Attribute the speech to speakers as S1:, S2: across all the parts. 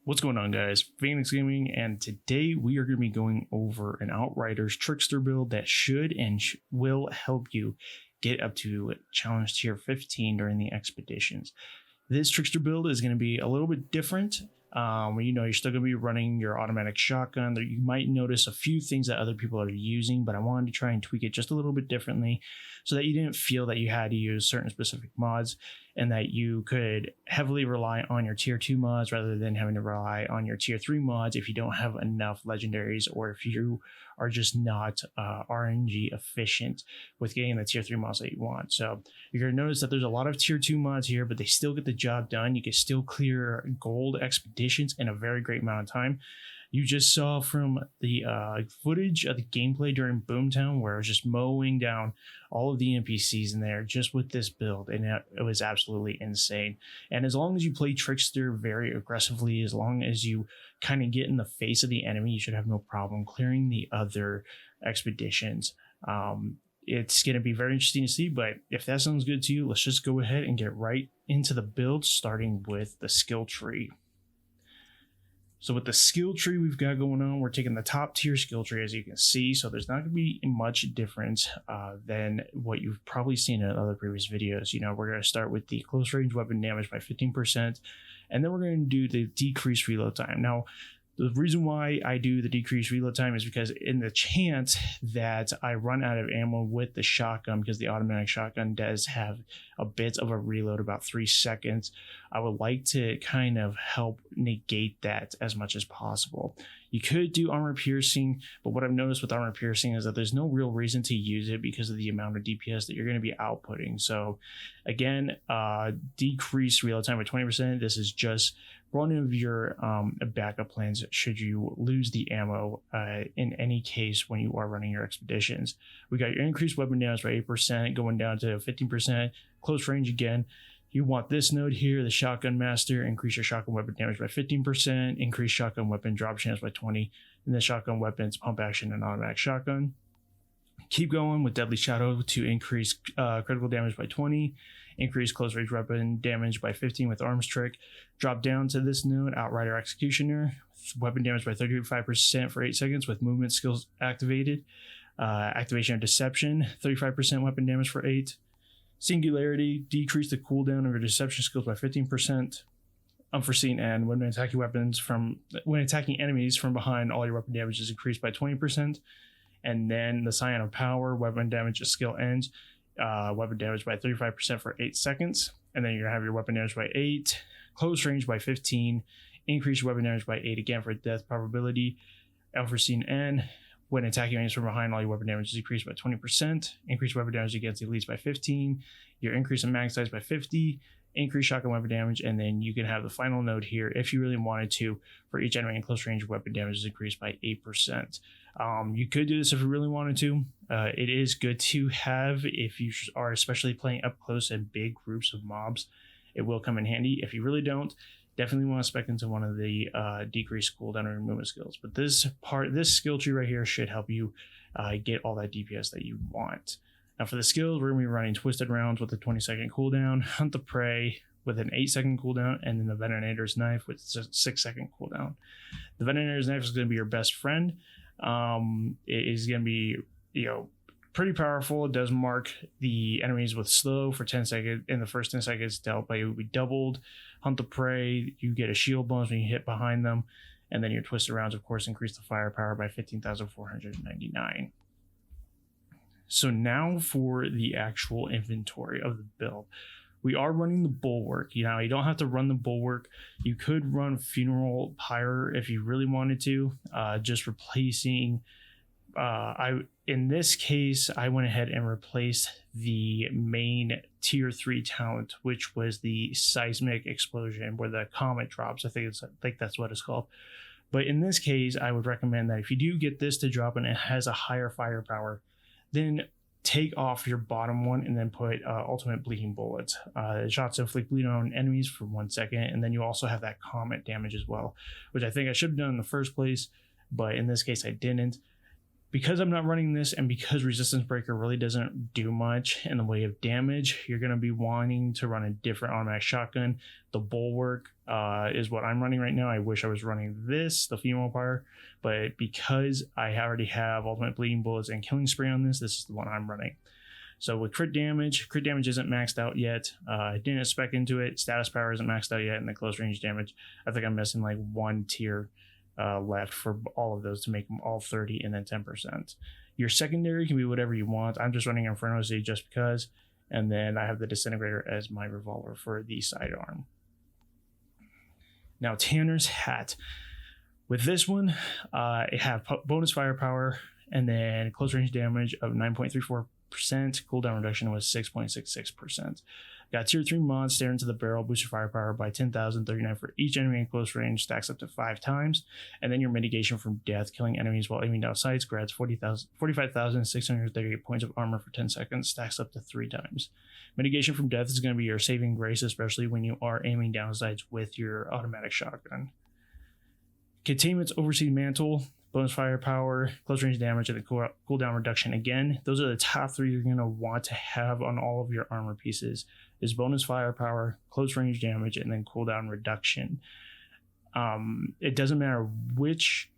S1: What's going on, guys? Phoenix Gaming, and today we are going to be going over an Outriders Trickster build that should and will help you get up to challenge tier 15 during the expeditions. This Trickster build is going to be a little bit different. You're still going to be running your automatic shotgun. You might notice a few things that other people are using, but I wanted to try and tweak it just a little bit differently so that you didn't feel that you had to use certain specific mods and that you could heavily rely on your tier 2 mods rather than having to rely on your tier 3 mods if you don't have enough legendaries or if you are just not RNG efficient with getting the tier 3 mods that you want. So you're going to notice that there's a lot of tier 2 mods here, but they still get the job done. You can still clear gold expeditions in a very great amount of time. You just saw from the footage of the gameplay during Boomtown where I was just mowing down all of the NPCs in there just with this build, and it was absolutely insane. And as long as you play Trickster very aggressively, as long as you kind of get in the face of the enemy, you should have no problem clearing the other expeditions. It's going to be very interesting to see, but if that sounds good to you, let's just go ahead and get right into the build, starting with the skill tree. So with the skill tree we've got going on, we're taking the top tier skill tree, as you can see. So there's not going to be much difference than what you've probably seen in other previous videos. We're going to start with the close range weapon damage by 15%, and then we're going to do the decreased reload time. Now, the reason why I do the decreased reload time is because in the chance that I run out of ammo with the shotgun, because the automatic shotgun does have a bit of a reload, about 3 seconds, I would like to kind of help negate that as much as possible. You could do armor piercing, but what I've noticed with armor piercing is that there's no real reason to use it because of the amount of DPS that you're going to be outputting. So again, decrease reload time by 20%. This is just one of your backup plans should you lose the ammo in any case when you are running your expeditions. We got your increased weapon damage by 8% going down to 15%. Close range again. You want this node here, the Shotgun Master, increase your shotgun weapon damage by 15%, increase shotgun weapon drop chance by 20%, and then shotgun weapons, pump action, and automatic shotgun. Keep going with Deadly Shadow to increase critical damage by 20, increase close range weapon damage by 15 with Arms Trick. Drop down to this node, Outrider Executioner, weapon damage by 35% for 8 seconds with movement skills activated. Activation of Deception, 35% weapon damage for 8. Singularity, decrease the cooldown of your deception skills by 15%. Unforeseen End, when attacking enemies from behind, all your weapon damage is increased by 20%. And then the Scion of Power, weapon damage at skill ends, weapon damage by 35% for 8 seconds. And then you're gonna have your weapon damage by 8, close range by 15, increase your weapon damage by 8 again for death probability. Unforeseen End, when attacking enemies from behind, all your weapon damage is decreased by 20%. Increase weapon damage against elites by 15. Your increase in mag size by 50. Increase shotgun weapon damage, and then you can have the final node here if you really wanted to. For each enemy in close range, weapon damage is increased by 8%. You could do this if you really wanted to. It is good to have if you are especially playing up close and big groups of mobs. It will come in handy. If you really don't, definitely want to spec into one of the decreased cooldown or movement skills. But this skill tree right here should help you get all that DPS that you want. Now for the skills, we're going to be running Twisted Rounds with a 20-second cooldown, Hunt the Prey with an 8-second cooldown, and then the Veterinator's Knife with a 6-second cooldown. The Veterinator's Knife is going to be your best friend. It is going to be, pretty powerful. It does mark the enemies with slow for 10 seconds. In the first 10 seconds, dealt by it will be doubled. Hunt the Prey, you get a shield bonus when you hit behind them. And then your Twisted Rounds, of course, increase the firepower by 15,499. So now for the actual inventory of the build. We are running the Bulwark. You don't have to run the Bulwark. You could run Funeral Pyre if you really wanted to, just replacing... in this case, I went ahead and replaced the main tier 3 talent, which was the Seismic Explosion, where the comet drops. I think that's what it's called. But in this case, I would recommend that if you do get this to drop and it has a higher firepower, then take off your bottom one and then put Ultimate Bleeding Bullets. Shots inflict bleed on enemies for 1 second, and then you also have that comet damage as well, which I think I should have done in the first place, but in this case I didn't. Because I'm not running this, and because Resistance Breaker really doesn't do much in the way of damage, you're going to be wanting to run a different automatic shotgun. The Bulwark is what I'm running right now. I wish I was running this, the Female Fire, but because I already have Ultimate Bleeding Bullets and Killing Spree on this, this is the one I'm running. So with crit damage isn't maxed out yet. I didn't spec into it. Status power isn't maxed out yet, and the close range damage, I think I'm missing like one tier left for all of those to make them all 30 and then 10%. Your secondary can be whatever you want. I'm just running Inferno Z just because, and then I have the Disintegrator as my revolver for the sidearm. Now Tanner's hat. With this one, it have bonus firepower and then close range damage of 9.34%. Cooldown reduction was 6.66%. Got tier 3 mods, stare into the barrel, boost your firepower by 10,039 for each enemy in close range, stacks up to 5 times. And then your mitigation from death, killing enemies while aiming down sights, grabs 45,638 points of armor for 10 seconds, stacks up to 3 times. Mitigation from death is going to be your saving grace, especially when you are aiming down sights with your automatic shotgun. Containment's Overseas Mantle, bonus firepower, close range damage, and the cooldown reduction. Again, those are the top 3 you're going to want to have on all of your armor pieces. Is bonus firepower, close range damage, and then cooldown reduction. It doesn't matter which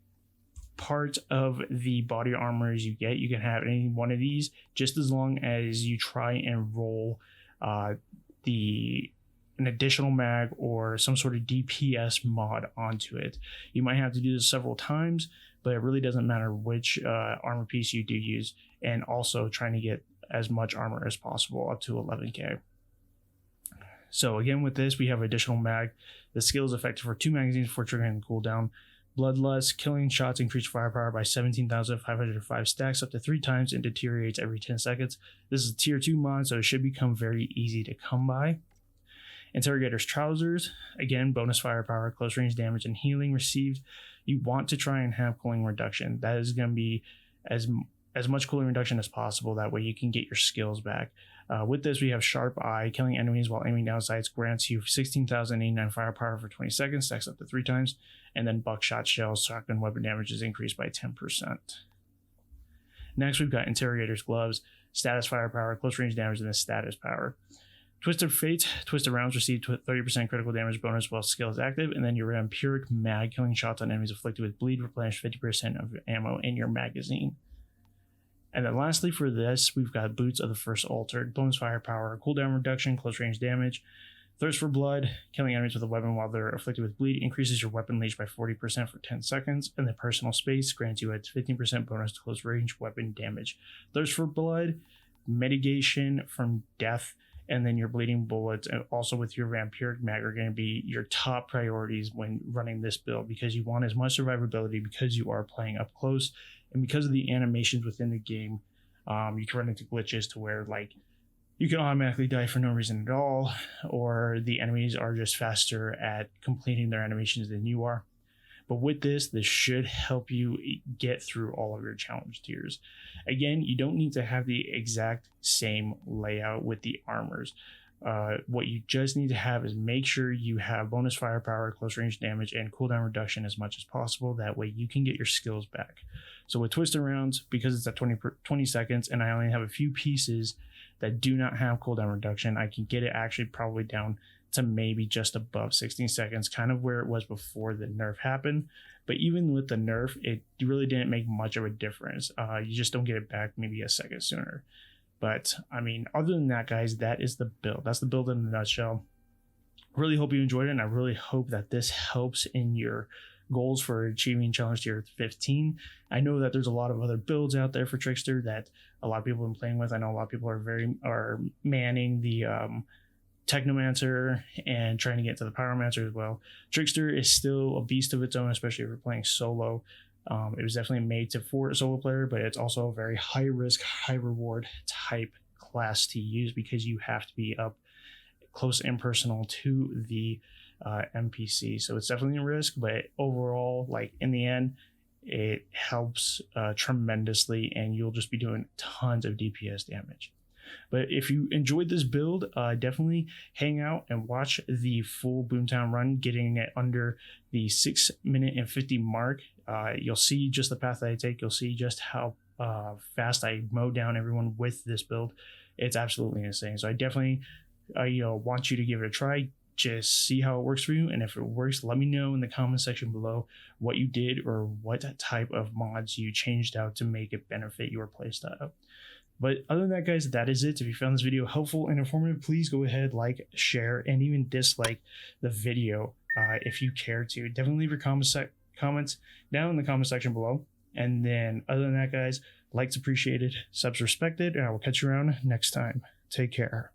S1: part of the body armors you get. You can have any one of these, just as long as you try and roll an additional mag or some sort of DPS mod onto it. You might have to do this several times, but it really doesn't matter which armor piece you do use, and also trying to get as much armor as possible up to 11k. So again, with this, we have additional mag. The skill is effective for 2 magazines before triggering the cooldown. Bloodlust, killing shots increase firepower by 17,505 stacks up to 3 times and deteriorates every 10 seconds. This is a tier 2 mod, so it should become very easy to come by. Interrogator's Trousers, again, bonus firepower, close range damage, and healing received. You want to try and have cooling reduction. That is going to be as much cooling reduction as possible. That way you can get your skills back. With this, we have Sharp Eye, killing enemies while aiming down sights, grants you 16,089 firepower for 20 seconds, stacks up to 3 times. And then Buckshot Shells, shotgun weapon damage is increased by 10%. Next, we've got Interrogator's Gloves, status firepower, close range damage, and then status power. Twisted Fate, twisted rounds receive 30% critical damage bonus while skill is active, and then your Vampiric Mag, killing shots on enemies afflicted with bleed, replenish 50% of ammo in your magazine. And then lastly for this, we've got Boots of the First Altered, bonus firepower, cooldown reduction, close range damage, Thirst for Blood, killing enemies with a weapon while they're afflicted with bleed, increases your weapon leash by 40% for 10 seconds, and then Personal Space grants you a 15% bonus to close range weapon damage. Thirst for Blood, mitigation from death, and then your bleeding bullets, and also with your Vampiric Mag, are going to be your top priorities when running this build, because you want as much survivability because you are playing up close, and because of the animations within the game, you can run into glitches to where like you can automatically die for no reason at all, or the enemies are just faster at completing their animations than you are. But with this should help you get through all of your challenge tiers. Again, you don't need to have the exact same layout with the armors. What you just need to have is make sure you have bonus firepower, close range damage, and cooldown reduction as much as possible. That way you can get your skills back. So with Twisted Rounds, because it's at 20 seconds and I only have a few pieces that do not have cooldown reduction, I can get it actually probably down to maybe just above 16 seconds, kind of where it was before the nerf happened. But even with the nerf, it really didn't make much of a difference. You just don't get it back maybe a second sooner. But I mean, other than that, guys, that is the build. That's the build in a nutshell. Really hope you enjoyed it, and I really hope that this helps in your goals for achieving challenge tier 15. I know that there's a lot of other builds out there for Trickster that a lot of people have been playing with. I know a lot of people are manning the Technomancer and trying to get to the Pyromancer as well. Trickster is still a beast of its own, especially if you're playing solo. It was definitely made for a solo player, but it's also a very high risk, high reward type class to use because you have to be up close and personal to the NPC. So it's definitely a risk, but overall, like in the end, it helps tremendously, and you'll just be doing tons of DPS damage. But if you enjoyed this build, definitely hang out and watch the full Boomtown run, getting it under the 6 minute and 50 mark. You'll see just the path that I take. You'll see just how fast I mow down everyone with this build. It's absolutely insane. So I definitely want you to give it a try. Just see how it works for you, and if it works, let me know in the comment section below what you did or what type of mods you changed out to make it benefit your playstyle. But other than that, guys, that is it. If you found this video helpful and informative, please go ahead, like, share, and even dislike the video if you care to. Definitely leave your comments down in the comment section below. And then other than that, guys, likes appreciated, subs respected, and I will catch you around next time. Take care.